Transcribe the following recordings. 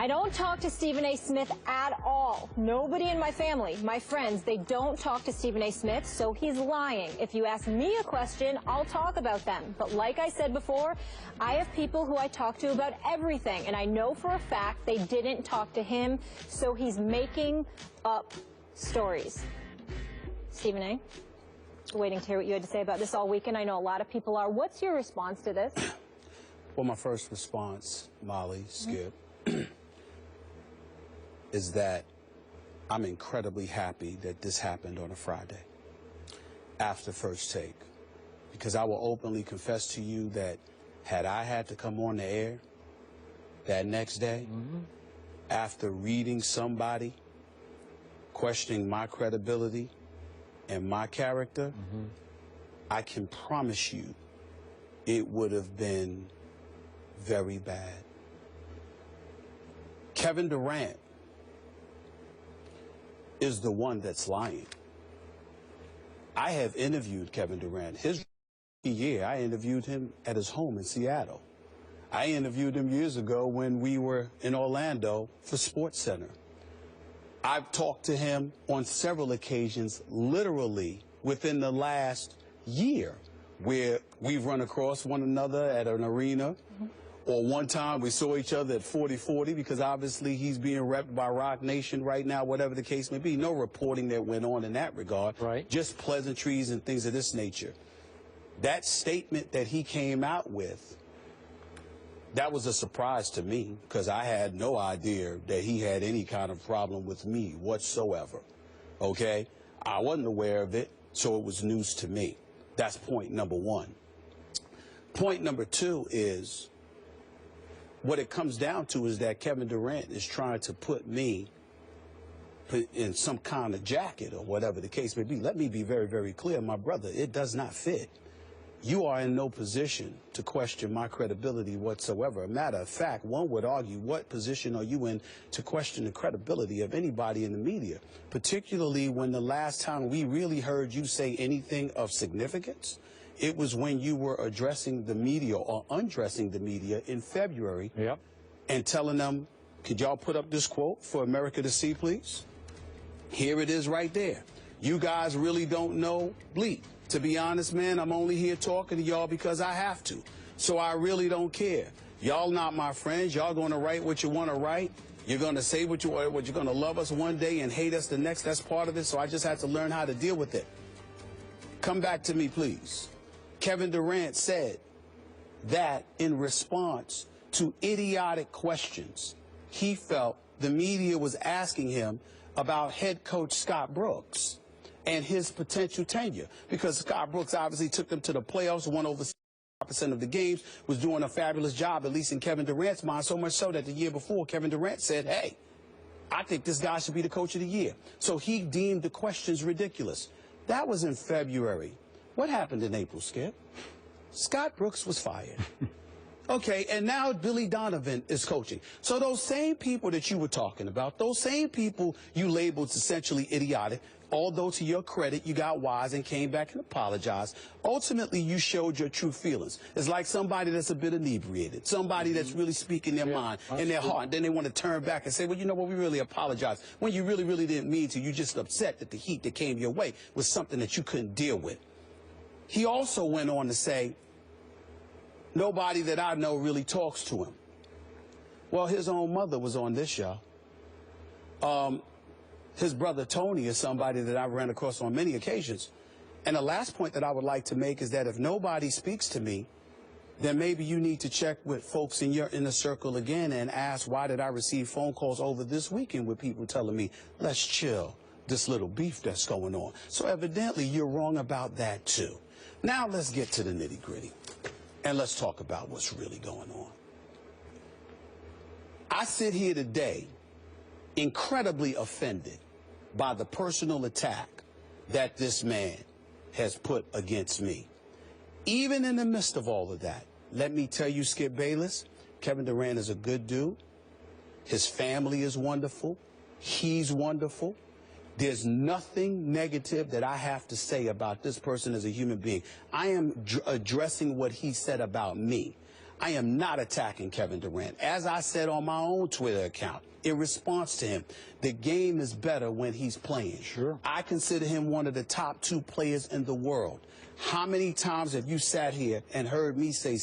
I don't talk to Stephen A. Smith at all. Nobody in my family, my friends, they don't talk to Stephen A. Smith, so he's lying. If you ask me a question, I'll talk about them. But like I said before, I have people who I talk to about everything, and I know for a fact they didn't talk to him, so he's making up stories. Stephen A., waiting to hear what you had to say about this all weekend. I know a lot of people are. What's your response to this? Well, my first response, Molly, Skip, is that I'm incredibly happy that this happened on a Friday after First Take, because I will openly confess to you that had I had to come on the air that next day after reading somebody questioning my credibility and my character, I can promise you it would have been very bad. Kevin Durant is the one that's lying. I have interviewed Kevin Durant. His year, I interviewed him at his home in Seattle. I interviewed him years ago when we were in Orlando for SportsCenter. I've talked to him on several occasions, literally within the last year, where we've run across one another at an arena, or one time we saw each other at 40-40, because obviously he's being repped by Rock Nation right now, whatever the case may be. No reporting that went on in that regard, just pleasantries and things of this nature. That statement that he came out with, that was a surprise to me, because I had no idea that he had any kind of problem with me whatsoever, okay? I wasn't aware of it, so it was news to me. That's point number one. Point number two is, what it comes down to is that Kevin Durant is trying to put me in some kind of jacket or whatever the case may be. Let me be very, very clear, my brother, it does not fit. You are in no position to question my credibility whatsoever. A matter of fact, one would argue, what position are you in to question the credibility of anybody in the media, particularly when the last time we really heard you say anything of significance, it was when you were addressing the media or undressing the media in February and telling them, could y'all put up this quote for America to see, please? Here it is right there. You guys really don't know bleep. To be honest, man, I'm only here talking to y'all because I have to. So I really don't care. Y'all not my friends. Y'all going to write what you want to write. You're going to say what you're going to love us one day and hate us the next. That's part of it. So I just had to learn how to deal with it. Come back to me, please. Kevin Durant said that in response to idiotic questions he felt the media was asking him about head coach Scott Brooks and his potential tenure, because Scott Brooks obviously took them to the playoffs, won over 5% of the games, was doing a fabulous job, at least in Kevin Durant's mind, so much so that the year before, Kevin Durant said, hey, I think this guy should be the coach of the year. So he deemed the questions ridiculous. That was in February. What happened in April, Skip? Scott Brooks was fired. Okay, and now Billy Donovan is coaching. So those same people that you were talking about, those same people you labeled essentially idiotic, although to your credit, you got wise and came back and apologized, ultimately you showed your true feelings. It's like somebody that's a bit inebriated, somebody that's really speaking their mind and their heart, and then they want to turn back and say, well, you know what, we really apologize, when you really, really didn't mean to. You just upset that the heat that came your way was something that you couldn't deal with. He also went on to say, nobody that I know really talks to him. Well, his own mother was on this show. His brother Tony is somebody that I ran across on many occasions. And the last point that I would like to make is that if nobody speaks to me, then maybe you need to check with folks in your inner circle again and ask, why did I receive phone calls over this weekend with people telling me, let's chill, this little beef that's going on. So evidently you're wrong about that too. Now let's get to the nitty-gritty, and let's talk about what's really going on. I sit here today incredibly offended by the personal attack that this man has put against me. Even in the midst of all of that, let me tell you, Skip Bayless, Kevin Durant is a good dude. His family is wonderful. He's wonderful. There's nothing negative that I have to say about this person as a human being. I am addressing what he said about me. I am not attacking Kevin Durant. As I said on my own Twitter account, in response to him, the game is better when he's playing. Sure. I consider him one of the top 2 players in the world. How many times have you sat here and heard me say,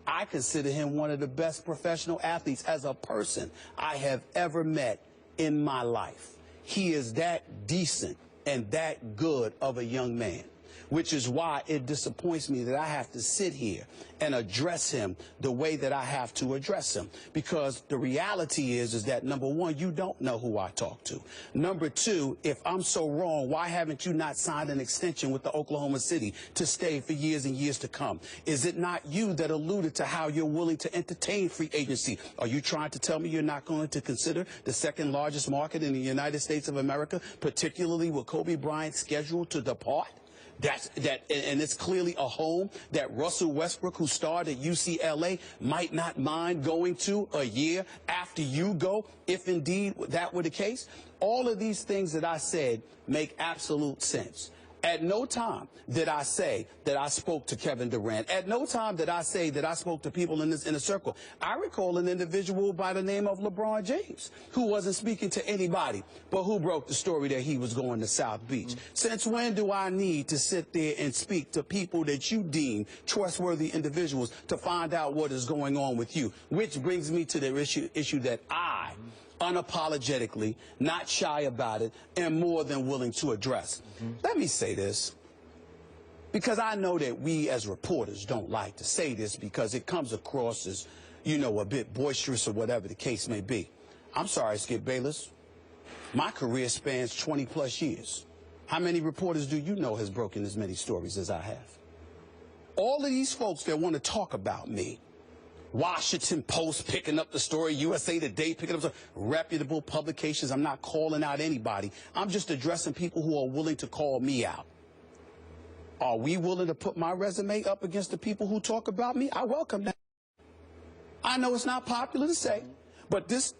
I consider him one of the best professional athletes as a person I have ever met in my life. He is that decent and that good of a young man, which is why it disappoints me that I have to sit here and address him the way that I have to address him. Because the reality is that, number one, you don't know who I talk to. Number two, if I'm so wrong, why haven't you not signed an extension with the Oklahoma City to stay for years and years to come? Is it not you that alluded to how you're willing to entertain free agency? Are you trying to tell me you're not going to consider the second largest market in the United States of America, particularly with Kobe Bryant scheduled to depart? And it's clearly a home that Russell Westbrook, who starred at UCLA, might not mind going to a year after you go, if indeed that were the case. All of these things that I said make absolute sense. At no time did I say that I spoke to Kevin Durant. At no time did I say that I spoke to people in this inner circle. I recall an individual by the name of LeBron James who wasn't speaking to anybody, but who broke the story that he was going to South Beach. Since when do I need to sit there and speak to people that you deem trustworthy individuals to find out what is going on with you? Which brings me to the issue that I unapologetically, not shy about it, and more than willing to address. Let me say this, because I know that we as reporters don't like to say this because it comes across as, you know, a bit boisterous or whatever the case may be. I'm sorry, Skip Bayless. My career spans 20-plus years. How many reporters do you know has broken as many stories as I have? All of these folks that want to talk about me, Washington Post picking up the story, USA Today picking up the reputable publications. I'm not calling out anybody. I'm just addressing people who are willing to call me out. Are we willing to put my resume up against the people who talk about me? I welcome that. I know it's not popular to say, but this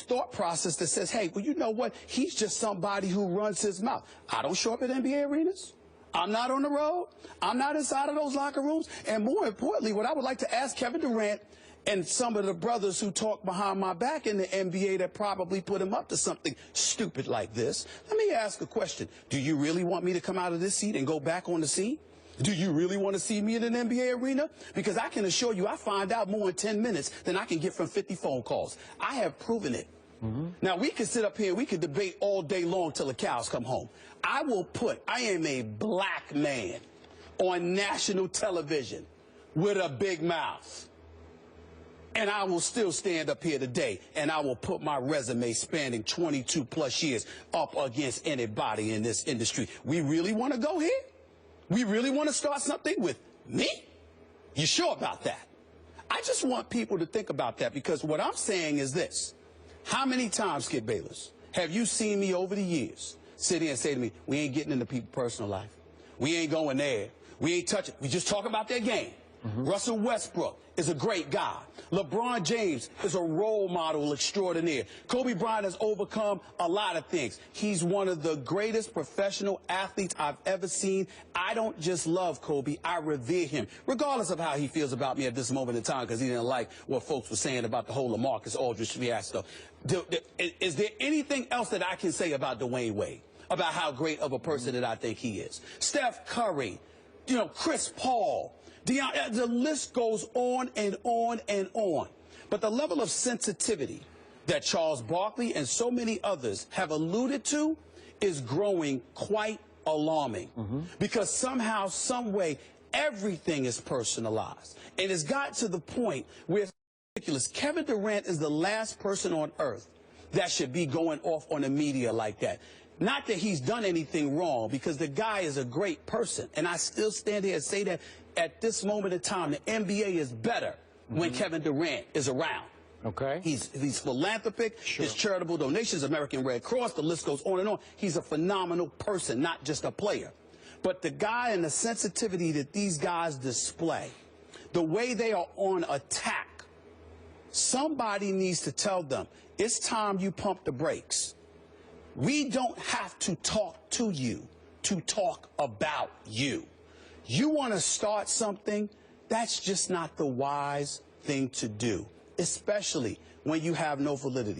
thought process that says, hey, well, you know what? He's just somebody who runs his mouth. I don't show up at NBA arenas. I'm not on the road. I'm not inside of those locker rooms. And more importantly, what I would like to ask Kevin Durant and some of the brothers who talk behind my back in the NBA that probably put him up to something stupid like this, let me ask a question. Do you really want me to come out of this seat and go back on the scene? Do you really want to see me in an NBA arena? Because I can assure you I find out more in 10 minutes than I can get from 50 phone calls. I have proven it. Now, we can sit up here, we can debate all day long till the cows come home. I am a black man on national television with a big mouth. And I will still stand up here today, and I will put my resume spanning 22-plus years up against anybody in this industry. We really want to go here? We really want to start something with me? You sure about that? I just want people to think about that, because what I'm saying is this. How many times, Skip Bayless, have you seen me over the years sit here and say to me, we ain't getting into people's personal life. We ain't going there. We ain't touching. We just talk about their game. Russell Westbrook is a great guy. LeBron James is a role model extraordinaire. Kobe Bryant has overcome a lot of things. He's one of the greatest professional athletes I've ever seen. I don't just love Kobe, I revere him, regardless of how he feels about me at this moment in time, because he didn't like what folks were saying about the whole LaMarcus Aldridge fiasco. Is there anything else that I can say about Dwayne Wade, about how great of a person that I think he is? Steph Curry, you know, Chris Paul, the list goes on and on and on. But the level of sensitivity that Charles Barkley and so many others have alluded to is growing quite alarming. Because somehow, some way, everything is personalized. And it's got to the point where it's ridiculous. Kevin Durant is the last person on earth that should be going off on the media like that. Not that he's done anything wrong, because the guy is a great person. And I still stand here and say that at this moment in time, the NBA is better when Kevin Durant is around. Okay. He's philanthropic, his charitable donations, American Red Cross, the list goes on and on. He's a phenomenal person, not just a player. But the guy and the sensitivity that these guys display, the way they are on attack, somebody needs to tell them, it's time you pump the brakes. We don't have to talk to you to talk about you. You want to start something That's just not the wise thing to do, especially when you have no validity.